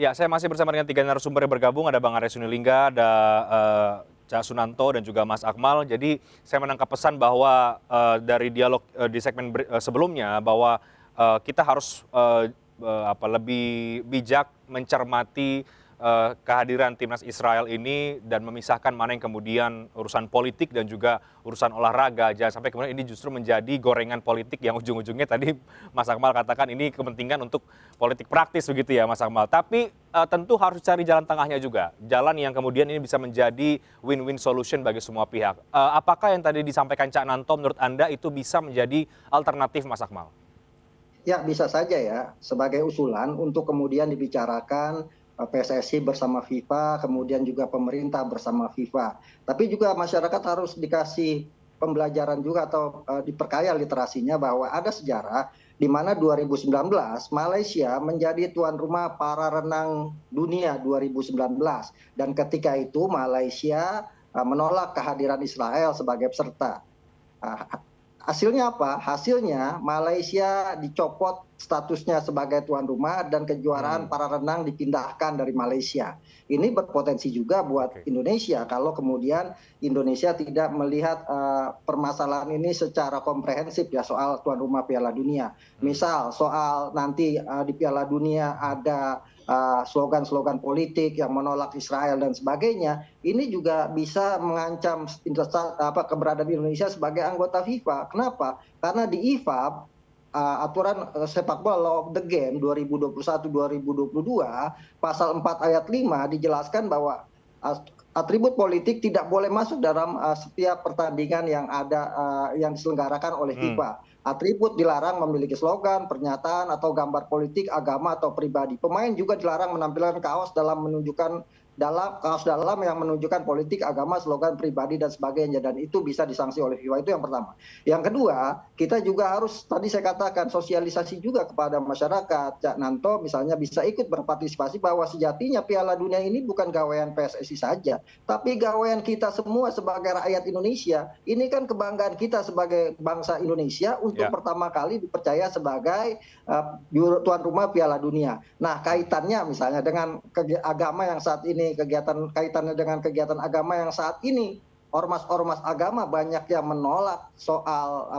Ya, saya masih bersama dengan tiga narasumber yang bergabung. Ada Bang Arya Sinulinga, ada Cak Sunanto, dan juga Mas Akmal. Jadi saya menangkap pesan bahwa dari dialog di segmen sebelumnya bahwa kita harus lebih bijak mencermati kehadiran timnas Israel ini dan memisahkan mana yang kemudian urusan politik dan juga urusan olahraga. Jangan sampai kemudian ini justru menjadi gorengan politik yang ujung-ujungnya tadi Mas Akmal katakan ini kepentingan untuk politik praktis begitu ya Mas Akmal. Tapi tentu harus cari jalan tengahnya juga. Jalan yang kemudian ini bisa menjadi win-win solution bagi semua pihak. Apakah yang tadi disampaikan Cak Nanto menurut Anda itu bisa menjadi alternatif Mas Akmal? Ya, bisa saja ya, sebagai usulan untuk kemudian dibicarakan PSSI bersama FIFA, kemudian juga pemerintah bersama FIFA. Tapi juga masyarakat harus dikasih pembelajaran juga atau diperkaya literasinya bahwa ada sejarah di mana 2019 Malaysia menjadi tuan rumah para renang dunia 2019 dan ketika itu Malaysia menolak kehadiran Israel sebagai peserta. Ah, Hasilnya apa? Hasilnya Malaysia dicopot statusnya sebagai tuan rumah dan kejuaraan para renang dipindahkan dari Malaysia. Ini berpotensi juga buat Oke. Indonesia kalau kemudian Indonesia tidak melihat permasalahan ini secara komprehensif ya soal tuan rumah Piala Dunia. Misal soal nanti di Piala Dunia ada slogan-slogan politik yang menolak Israel dan sebagainya, ini juga bisa mengancam keberadaan Indonesia sebagai anggota FIFA. Kenapa? Karena di IFAB aturan sepak bola Law of the Game 2021-2022 pasal 4 ayat 5 dijelaskan bahwa atribut politik tidak boleh masuk dalam setiap pertandingan yang yang diselenggarakan oleh FIFA. Atribut dilarang memiliki slogan, pernyataan atau gambar politik, agama atau pribadi. Pemain juga dilarang menampilkan kaos kaos dalam yang menunjukkan politik, agama, slogan pribadi dan sebagainya, dan itu bisa disanksi oleh FIFA. Itu yang pertama. Yang kedua, kita juga harus tadi saya katakan sosialisasi juga kepada masyarakat. Cak Nanto misalnya bisa ikut berpartisipasi bahwa sejatinya Piala Dunia ini bukan gawean PSSI saja, tapi gawean kita semua sebagai rakyat Indonesia. Ini kan kebanggaan kita sebagai bangsa Indonesia untuk pertama kali dipercaya sebagai tuan rumah Piala Dunia. Nah, kaitannya misalnya dengan agama yang saat ini, kaitannya dengan kegiatan agama yang saat ini, ormas-ormas agama banyak yang menolak soal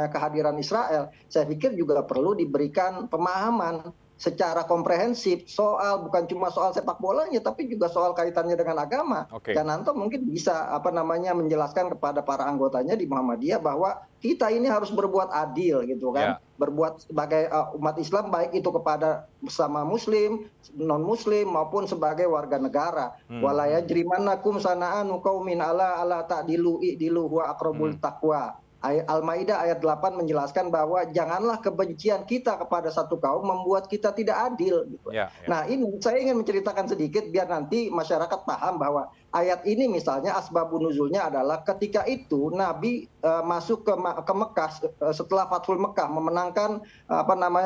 kehadiran Israel. Saya pikir juga perlu diberikan pemahaman secara komprehensif soal bukan cuma soal sepak bolanya tapi juga soal kaitannya dengan agama. Jananto mungkin bisa menjelaskan kepada para anggotanya di Muhammadiyah bahwa kita ini harus berbuat adil gitu kan. Berbuat sebagai umat Islam baik itu kepada bersama muslim, non muslim maupun sebagai warga negara. Wala yajrimannakum sana'anu qaumin ala ta'dilu i'dilu huwa aqrabul taqwa. Al-Maidah ayat 8 menjelaskan bahwa janganlah kebencian kita kepada satu kaum membuat kita tidak adil. Gitu. Nah ini saya ingin menceritakan sedikit biar nanti masyarakat paham bahwa ayat ini misalnya asbabun nuzulnya adalah ketika itu Nabi masuk ke Mekah setelah Fathul Mekah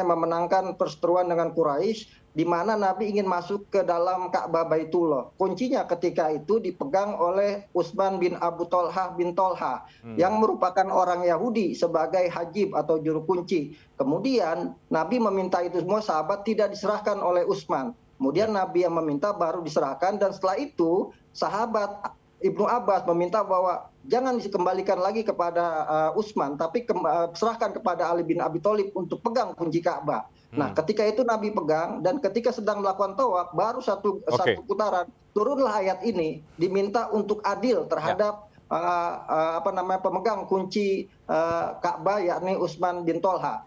memenangkan perseteruan dengan Quraisy, di mana Nabi ingin masuk ke dalam Ka'bah Baitullah. Kuncinya ketika itu dipegang oleh Utsman bin Abu Tolhah bin Tolhah yang merupakan orang Yahudi sebagai hajib atau juru kunci. Kemudian Nabi meminta itu semua sahabat tidak diserahkan oleh Utsman. Kemudian Nabi yang meminta baru diserahkan dan setelah itu sahabat Ibnu Abbas meminta bahwa jangan dikembalikan lagi kepada Utsman tapi serahkan kepada Ali bin Abi Thalib untuk pegang kunci Ka'bah. Nah, ketika itu Nabi pegang dan ketika sedang melakukan tawaf baru satu putaran turunlah ayat ini diminta untuk adil terhadap pemegang kunci Ka'bah yakni Utsman bin Tolha.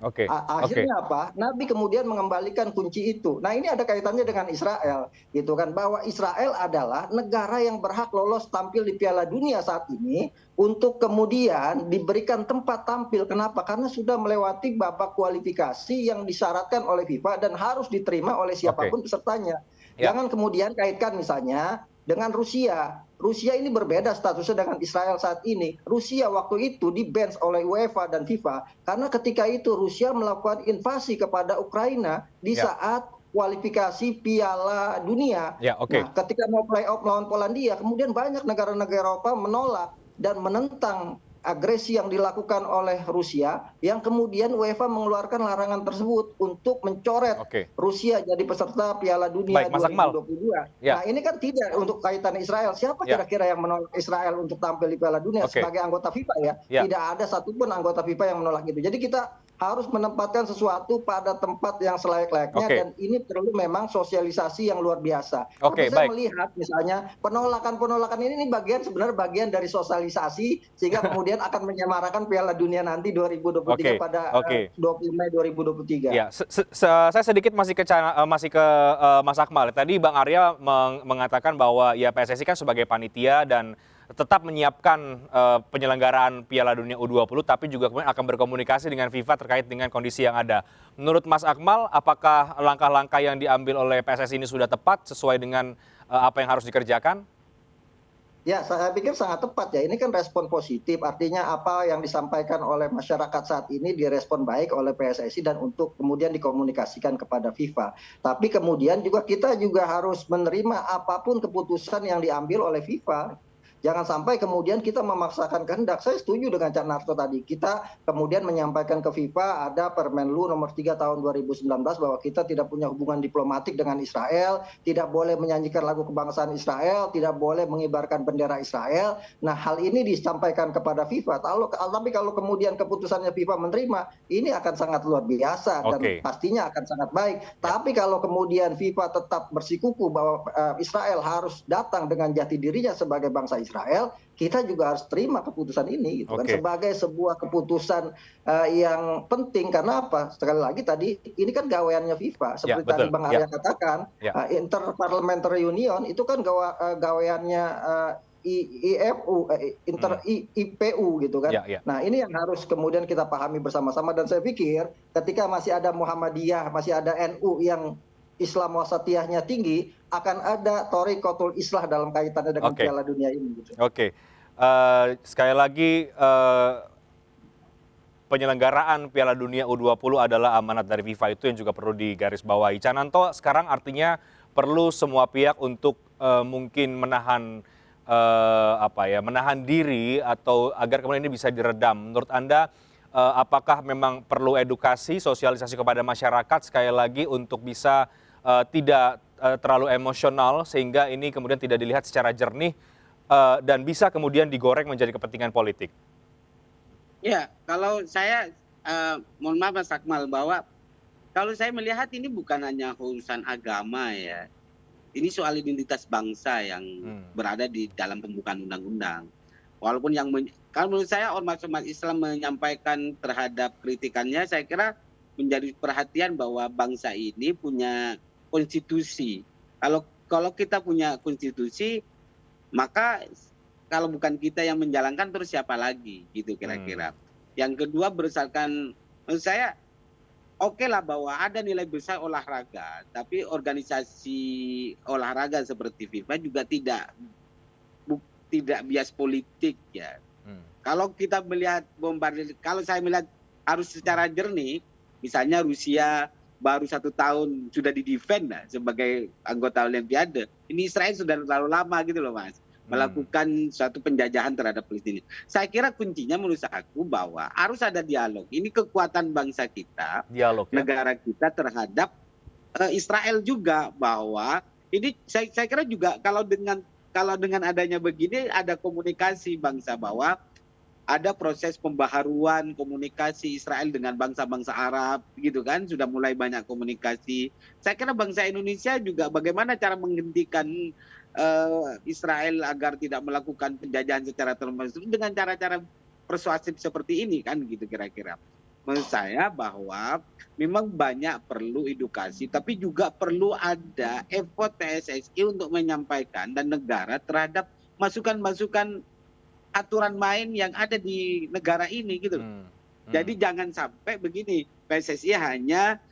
Akhirnya apa? Nabi kemudian mengembalikan kunci itu. Nah, ini ada kaitannya dengan Israel, gitu kan? Bahwa Israel adalah negara yang berhak lolos tampil di Piala Dunia saat ini untuk kemudian diberikan tempat tampil. Kenapa? Karena sudah melewati babak kualifikasi yang disyaratkan oleh FIFA dan harus diterima oleh siapapun pesertanya. Jangan kemudian kaitkan misalnya dengan Rusia. Rusia ini berbeda statusnya dengan Israel saat ini. Rusia waktu itu di-ban oleh UEFA dan FIFA karena ketika itu Rusia melakukan invasi kepada Ukraina di saat kualifikasi Piala Dunia. Nah, ketika mau play-off melawan Polandia, kemudian banyak negara-negara Eropa menolak dan menentang agresi yang dilakukan oleh Rusia, yang kemudian UEFA mengeluarkan larangan tersebut untuk mencoret Oke. Rusia jadi peserta Piala Dunia Baik, Mas Akmal. 2022. Ya, Nah, ini kan tidak untuk kaitan Israel. Siapa ya. kira-kira yang menolak Israel untuk tampil di Piala Dunia Oke. sebagai anggota FIFA ya? Ya. Tidak ada satupun anggota FIFA yang menolak itu. Jadi kita harus menempatkan sesuatu pada tempat yang selayak-layaknya, Oke. dan ini perlu memang sosialisasi yang luar biasa. Tapi Oke, saya baik. melihat misalnya penolakan-penolakan ini sebenarnya bagian dari sosialisasi sehingga kemudian akan menyemarakan Piala Dunia nanti 2023 Oke. pada Oke. 20 Mei 2023. Ya, saya sedikit masih ke Mas Akmal. Tadi Bang Arya mengatakan bahwa ya PSSI kan sebagai panitia dan tetap menyiapkan penyelenggaraan Piala Dunia U20, tapi juga kemudian akan berkomunikasi dengan FIFA terkait dengan kondisi yang ada. Menurut Mas Akmal, apakah langkah-langkah yang diambil oleh PSSI ini sudah tepat sesuai dengan apa yang harus dikerjakan? Ya, saya pikir sangat tepat ya. Ini kan respon positif, artinya apa yang disampaikan oleh masyarakat saat ini direspon baik oleh PSSI dan untuk kemudian dikomunikasikan kepada FIFA. Tapi kemudian kita juga harus menerima apapun keputusan yang diambil oleh FIFA. Jangan sampai kemudian kita memaksakan kehendak. Saya setuju dengan Cak Narto tadi. Kita kemudian menyampaikan ke FIFA ada Permenlu nomor 3 tahun 2019 bahwa kita tidak punya hubungan diplomatik dengan Israel, tidak boleh menyanyikan lagu kebangsaan Israel, tidak boleh mengibarkan bendera Israel. Nah, hal ini disampaikan kepada FIFA. Tapi kalau kemudian keputusannya FIFA menerima, ini akan sangat luar biasa dan Oke. pastinya akan sangat baik. Ya. Tapi kalau kemudian FIFA tetap bersikuku bahwa Israel harus datang dengan jati dirinya sebagai bangsa Israel, kita juga harus terima keputusan ini gitu kan, Oke. sebagai sebuah keputusan yang penting. Karena apa? Sekali lagi tadi ini kan gaweannya FIFA Ya, seperti tadi betul. Bang Ya. Arya katakan, Ya. Interparliamentary Union itu kan gaweannya IFU, IPU gitu kan. Ya, ya. Nah, ini yang harus kemudian kita pahami bersama-sama, dan saya pikir ketika masih ada Muhammadiyah, masih ada NU yang Islam wasatiyahnya tinggi, akan ada Thoriqatul Islah dalam kaitannya dengan Oke. Piala Dunia ini gitu. Oke. Sekali lagi penyelenggaraan Piala Dunia U20 adalah amanat dari FIFA, itu yang juga perlu digarisbawahi. Cananto, sekarang artinya perlu semua pihak untuk mungkin menahan menahan diri atau agar kemudian ini bisa diredam. Menurut Anda apakah memang perlu edukasi, sosialisasi kepada masyarakat sekali lagi untuk bisa tidak terlalu emosional sehingga ini kemudian tidak dilihat secara jernih dan bisa kemudian digoreng menjadi kepentingan politik? Ya, kalau saya mohon maaf Mas Akmal, bahwa kalau saya melihat ini bukan hanya urusan agama ya. Ini soal identitas bangsa yang berada di dalam pembukaan undang-undang. Walaupun kalau menurut saya ormas-ormas Islam menyampaikan terhadap kritikannya, saya kira menjadi perhatian bahwa bangsa ini punya konstitusi. Kalau kita punya konstitusi, maka kalau bukan kita yang menjalankan, terus siapa lagi gitu kira-kira. Yang kedua, berdasarkan menurut saya oke lah bahwa ada nilai besar olahraga, tapi organisasi olahraga seperti FIFA juga tidak bias politik ya. Kalau kita melihat bombardir, kalau saya melihat harus secara jernih, misalnya Rusia baru 1 tahun sudah di-defend sebagai anggota Olimpiade. Ini Israel sudah terlalu lama gitu loh Mas, melakukan suatu penjajahan terhadap Palestina. Saya kira kuncinya menurut aku bahwa harus ada dialog. Ini kekuatan bangsa kita, dialog, ya? Negara kita terhadap Israel juga, bahwa ini saya kira juga kalau dengan adanya begini ada komunikasi bangsa, bahwa ada proses pembaharuan komunikasi Israel dengan bangsa-bangsa Arab gitu kan, sudah mulai banyak komunikasi. Saya kira bangsa Indonesia juga bagaimana cara menghentikan Israel agar tidak melakukan penjajahan secara terus dengan cara-cara persuasif seperti ini kan gitu kira-kira. Menurut saya bahwa memang banyak perlu edukasi, tapi juga perlu ada effort PSSI untuk menyampaikan dan negara terhadap masukan-masukan aturan main yang ada di negara ini gitu. Jadi jangan sampai begini, PSSI hanya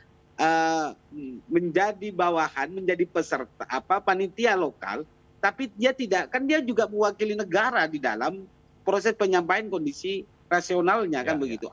menjadi bawahan, menjadi peserta panitia lokal, tapi dia juga mewakili negara di dalam proses penyampaian kondisi rasionalnya kan begitu.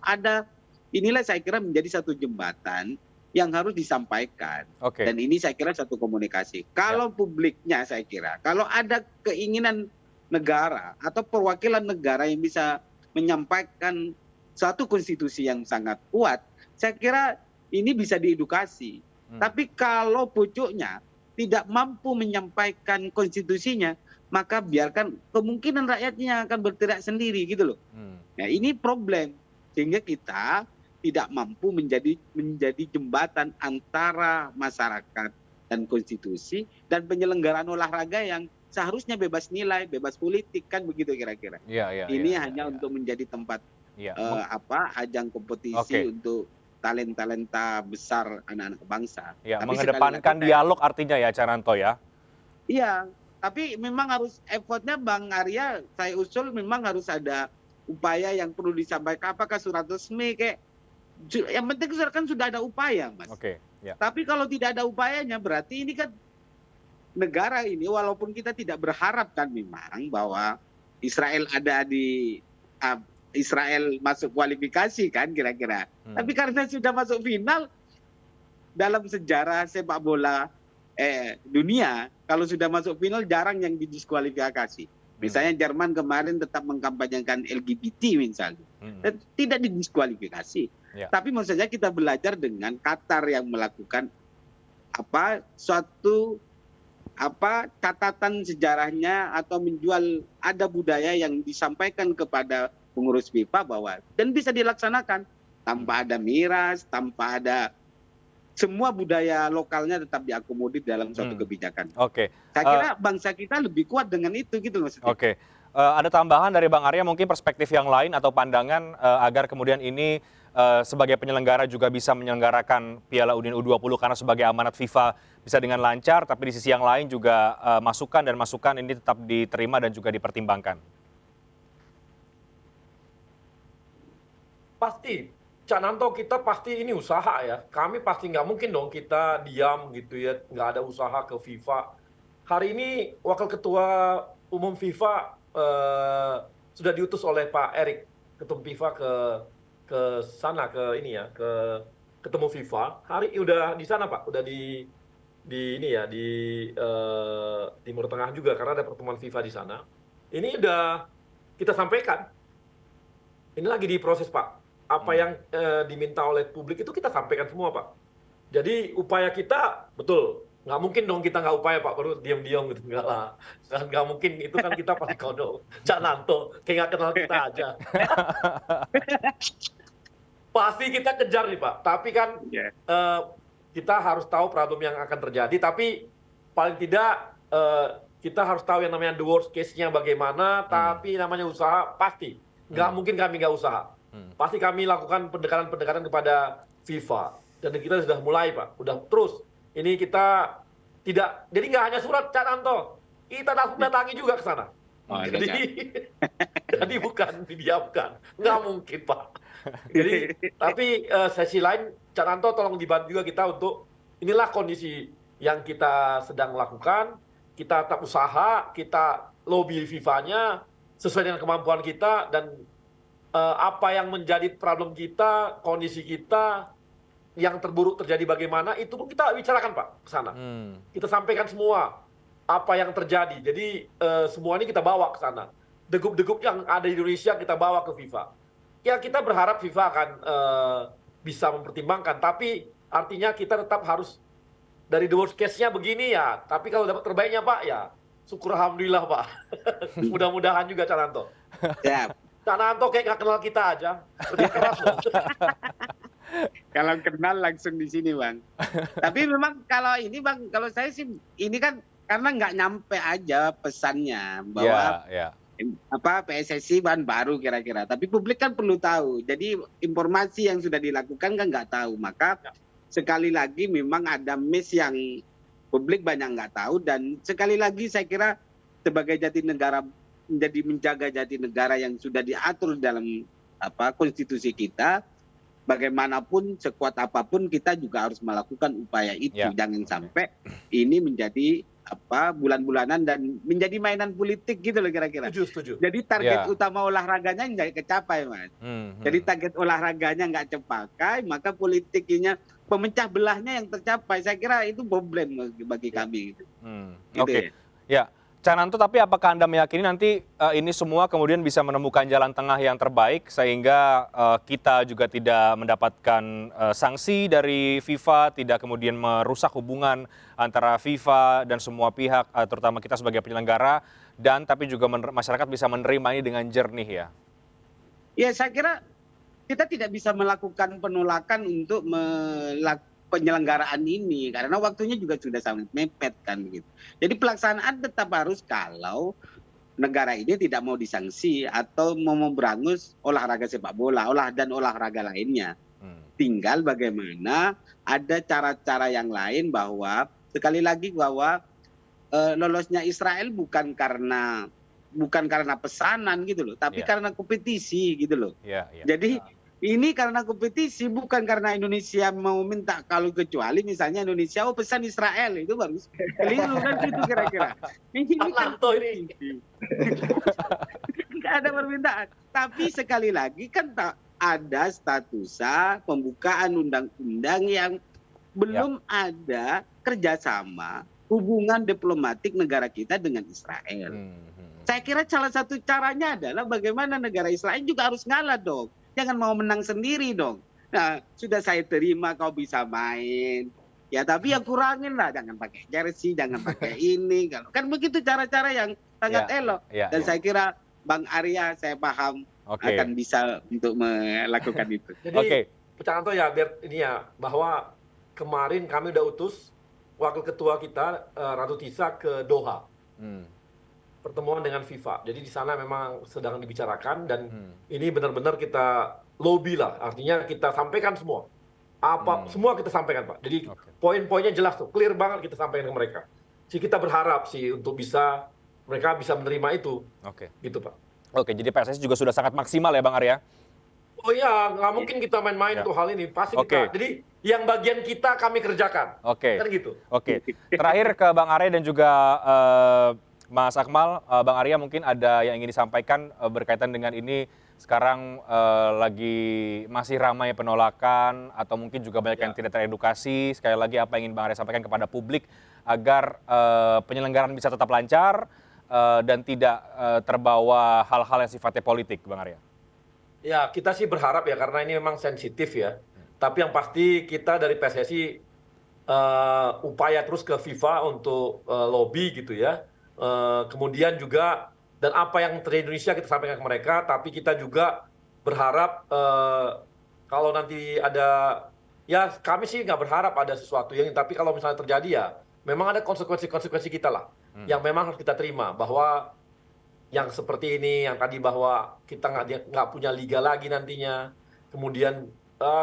Inilah saya kira menjadi satu jembatan yang harus disampaikan. Dan ini saya kira satu komunikasi. Kalau publiknya saya kira, kalau ada keinginan negara atau perwakilan negara yang bisa menyampaikan suatu konstitusi yang sangat kuat, saya kira ini bisa diedukasi. Tapi kalau pucuknya tidak mampu menyampaikan konstitusinya, maka biarkan kemungkinan rakyatnya akan berteriak sendiri gitu loh. Nah, ini problem. Sehingga kita tidak mampu menjadi jembatan antara masyarakat dan konstitusi dan penyelenggaraan olahraga yang seharusnya bebas nilai, bebas politik, kan begitu kira-kira. Ini hanya untuk menjadi tempat ajang kompetisi untuk talenta besar anak-anak bangsa. Tapi mengedepankan dialog artinya ya, Cananto ya? Iya, tapi memang harus effortnya Bang Arya, saya usul memang harus ada upaya yang perlu disampaikan. Apakah surat resmi kayak, yang penting kan sudah ada upaya, Mas. Tapi kalau tidak ada upayanya, berarti ini kan negara ini, walaupun kita tidak berharap kan memang bahwa Israel ada di Israel masuk kualifikasi kan kira-kira. Tapi karena sudah masuk final, dalam sejarah sepak bola dunia, kalau sudah masuk final jarang yang didiskualifikasi. Misalnya Jerman kemarin tetap mengkampanyekan LGBT misalnya, dan tidak didiskualifikasi. Tapi maksud saya kita belajar dengan Qatar yang melakukan suatu catatan sejarahnya atau menjual ada budaya yang disampaikan kepada pengurus FIFA bahwa dan bisa dilaksanakan tanpa ada miras, tanpa ada semua budaya lokalnya tetap diakomodir dalam suatu kebijakan. Saya kira bangsa kita lebih kuat dengan itu gitu maksudnya. Ada tambahan dari Bang Arya mungkin perspektif yang lain atau pandangan agar kemudian ini sebagai penyelenggara juga bisa menyelenggarakan Piala U20 karena sebagai amanat FIFA bisa dengan lancar, tapi di sisi yang lain juga masukan ini tetap diterima dan juga dipertimbangkan. Pasti, Cananto, kita pasti ini usaha ya. Kami pasti nggak mungkin dong kita diam gitu ya, nggak ada usaha ke FIFA. Hari ini Wakil Ketua Umum FIFA sudah diutus oleh Pak Erik, Ketum FIFA ke sana, ke ini ya, ke ketemu FIFA. Hari udah di sana Pak, udah di ini ya, di Timur Tengah juga karena ada pertemuan FIFA di sana. Ini udah kita sampaikan. Ini lagi diproses Pak. Apa yang diminta oleh publik itu kita sampaikan semua Pak. Jadi upaya kita betul, nggak mungkin dong kita nggak upaya Pak, baru diam-diam gitu, nggak lah, nggak mungkin, itu kan kita pasti kodo, Cananto, kayak nggak kenal kita aja. Pasti kita kejar nih Pak, tapi kan kita harus tahu problem yang akan terjadi, tapi paling tidak kita harus tahu yang namanya the worst case-nya bagaimana, tapi namanya usaha pasti, nggak mungkin kami nggak usaha. Pasti kami lakukan pendekatan-pendekatan kepada FIFA. Dan kita sudah mulai Pak, udah terus. Ini kita tidak, jadi nggak hanya surat Cananto, kita datangi juga ke sana. Jadi bukan didiamkan, nggak mungkin Pak. Jadi, tapi sesi lain, Cananto tolong dibantu juga kita untuk, inilah kondisi yang kita sedang lakukan, kita tetap usaha, kita lobby FIFA-nya, sesuai dengan kemampuan kita, dan apa yang menjadi problem kita, kondisi kita, yang terburuk terjadi bagaimana, itu pun kita bicarakan Pak ke sana. Kita sampaikan semua apa yang terjadi. Jadi semua ini kita bawa ke sana. Degup-degup yang ada di Indonesia kita bawa ke FIFA. Ya kita berharap FIFA akan bisa mempertimbangkan, tapi artinya kita tetap harus dari the worst case-nya begini ya. Tapi kalau dapat terbaiknya Pak, ya syukur alhamdulillah Pak. Mudah-mudahan juga Cananto. Cananto kayak nggak kenal kita aja, lebih keras loh. Kalau kenal langsung di sini Bang. Tapi memang kalau ini Bang, kalau saya sih ini kan karena nggak nyampe aja pesannya bahwa PSSI baru kira-kira. Tapi publik kan perlu tahu. Jadi informasi yang sudah dilakukan kan nggak tahu. Maka sekali lagi memang ada miss yang publik banyak nggak tahu. Dan sekali lagi saya kira sebagai Jatinegara menjaga jati negara yang sudah diatur dalam konstitusi kita, bagaimanapun sekuat apapun kita juga harus melakukan upaya itu. Jangan sampai ini menjadi bulan-bulanan dan menjadi mainan politik gitu loh kira-kira. Setuju. Jadi target utama olahraganya nggak kecapai Mas. Jadi target olahraganya nggak terpakai, maka politiknya pemecah belahnya yang tercapai. Saya kira itu problem bagi kami. Ya. Cananto, tapi apakah Anda meyakini nanti ini semua kemudian bisa menemukan jalan tengah yang terbaik sehingga kita juga tidak mendapatkan sanksi dari FIFA, tidak kemudian merusak hubungan antara FIFA dan semua pihak, terutama kita sebagai penyelenggara, dan tapi juga masyarakat bisa menerima ini dengan jernih ya? Ya, saya kira kita tidak bisa melakukan penolakan untuk penyelenggaraan ini karena waktunya juga sudah sangat mepet kan gitu. Jadi pelaksanaan tetap harus kalau negara ini tidak mau disanksi atau mau memberangus olahraga sepak bola, dan olahraga lainnya. Tinggal bagaimana ada cara-cara yang lain bahwa sekali lagi bahwa lolosnya Israel bukan karena pesanan gitu loh, tapi karena kompetisi gitu loh. Jadi ini karena kompetisi, bukan karena Indonesia mau minta, kalau kecuali misalnya Indonesia pesan Israel, itu baru keliru kan gitu kira-kira. Ini kan kompetisi. Nggak ada permintaan. Tapi sekali lagi kan tak ada statusa pembukaan undang-undang yang belum ada kerjasama hubungan diplomatik negara kita dengan Israel. Saya kira salah satu caranya adalah bagaimana negara Israel juga harus ngalah dong. Jangan mau menang sendiri dong. Nah, sudah saya terima kau bisa main. Ya, tapi ya kurangin lah. Jangan pakai jersey, jangan pakai ini. Kan begitu cara-cara yang sangat elok. Dan saya kira Bang Arya, saya paham akan bisa untuk melakukan itu. Jadi, Pak Cananto ya, biar ini ya, bahwa kemarin kami udah utus Wakil Ketua kita, Ratu Tisa, ke Doha. Pertemuan dengan FIFA. Jadi di sana memang sedang dibicarakan dan ini benar-benar kita lobby lah. Artinya kita sampaikan semua. Semua kita sampaikan, Pak. Jadi poin-poinnya jelas tuh, clear banget kita sampaikan ke mereka. Jadi kita berharap sih untuk mereka bisa menerima itu. Gitu, Pak. Jadi PSSI juga sudah sangat maksimal ya, Bang Arya? Oh iya, nggak mungkin kita main-main untuk hal ini. Pasti kita. Jadi yang bagian kita kami kerjakan. Kan gitu. Terakhir ke Bang Arya dan juga Mas Akmal, Bang Arya mungkin ada yang ingin disampaikan berkaitan dengan ini sekarang lagi masih ramai penolakan atau mungkin juga banyak yang tidak teredukasi. Sekali lagi apa yang ingin Bang Arya sampaikan kepada publik agar penyelenggaraan bisa tetap lancar dan tidak terbawa hal-hal yang sifatnya politik, Bang Arya? Ya, kita sih berharap ya karena ini memang sensitif ya. Tapi yang pasti kita dari PSSI upaya terus ke FIFA untuk lobby gitu ya. Kemudian juga dan apa yang terjadi di Indonesia kita sampaikan ke mereka, tapi kita juga berharap kalau nanti ada, ya kami sih nggak berharap ada sesuatu yang, tapi kalau misalnya terjadi ya memang ada konsekuensi kita lah yang memang harus kita terima, bahwa yang seperti ini, yang tadi bahwa kita nggak punya liga lagi nantinya, kemudian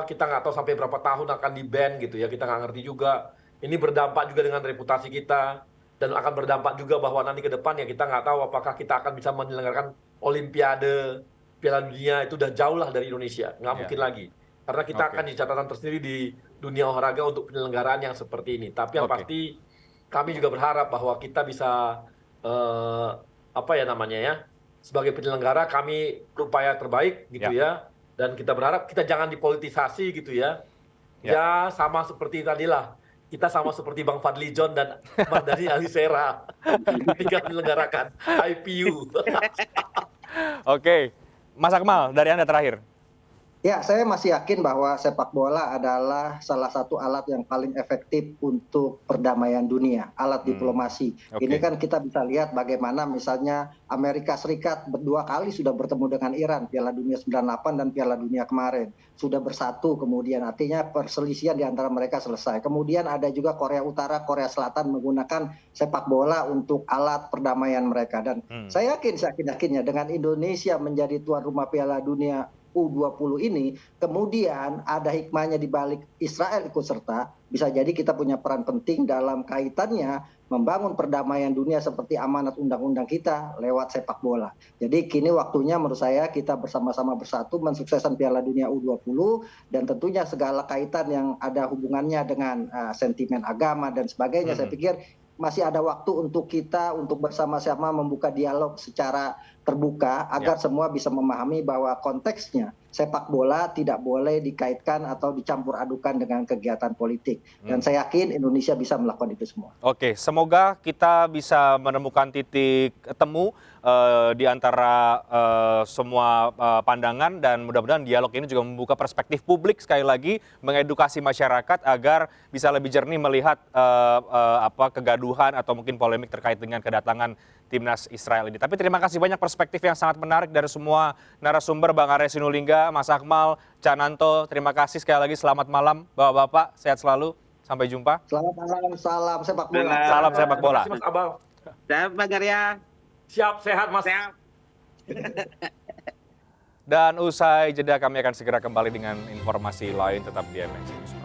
kita nggak tahu sampai berapa tahun akan di-ban gitu ya, kita nggak ngerti juga. Ini berdampak juga dengan reputasi kita, dan akan berdampak juga bahwa nanti ke depan ya kita nggak tahu apakah kita akan bisa menyelenggarakan Olimpiade, Piala Dunia, itu udah jauh lah dari Indonesia, nggak mungkin lagi. Karena kita akan di catatan tersendiri di dunia olahraga untuk penyelenggaraan yang seperti ini. Tapi yang pasti kami juga berharap bahwa kita bisa sebagai penyelenggara kami berupaya terbaik gitu ya, dan kita berharap kita jangan dipolitisasi gitu ya. Ya sama seperti tadilah, kita sama seperti Bang Fadli John dan Mardhani Alisera ketika menyelenggarakan IPU. Mas Akmal, dari Anda terakhir. Ya, saya masih yakin bahwa sepak bola adalah salah satu alat yang paling efektif untuk perdamaian dunia, alat diplomasi. Ini kan kita bisa lihat bagaimana misalnya Amerika Serikat berdua kali sudah bertemu dengan Iran, Piala Dunia 98 dan Piala Dunia kemarin. Sudah bersatu, kemudian artinya perselisihan di antara mereka selesai. Kemudian ada juga Korea Utara, Korea Selatan menggunakan sepak bola untuk alat perdamaian mereka. Dan saya yakinnya dengan Indonesia menjadi tuan rumah Piala Dunia U20 ini, kemudian ada hikmahnya di balik Israel ikut serta, bisa jadi kita punya peran penting dalam kaitannya membangun perdamaian dunia seperti amanat undang-undang kita lewat sepak bola. Jadi kini waktunya menurut saya kita bersama-sama bersatu mensukseskan Piala Dunia U20 dan tentunya segala kaitan yang ada hubungannya dengan sentimen agama dan sebagainya. Saya pikir masih ada waktu untuk kita untuk bersama-sama membuka dialog secara terbuka agar semua bisa memahami bahwa konteksnya sepak bola tidak boleh dikaitkan atau dicampur adukan dengan kegiatan politik. Dan saya yakin Indonesia bisa melakukan itu semua. Oke, semoga kita bisa menemukan titik temu di antara semua pandangan dan mudah-mudahan dialog ini juga membuka perspektif publik sekali lagi, mengedukasi masyarakat agar bisa lebih jernih melihat kegaduhan atau mungkin polemik terkait dengan kedatangan timnas Israel ini. Tapi terima kasih banyak perspektif yang sangat menarik dari semua narasumber, Bang Arya Sinulinga, Mas Akmal, Cak Nanto. Terima kasih sekali lagi. Selamat malam, Bapak-bapak. Sehat selalu. Sampai jumpa. Selamat malam, salam sepak bola. Salam sepak bola. Terima kasih Mas Abal. Saya Bang Arya. Siap, sehat Mas. Sehat. Dan usai jeda kami akan segera kembali dengan informasi lain tetap di MNC News.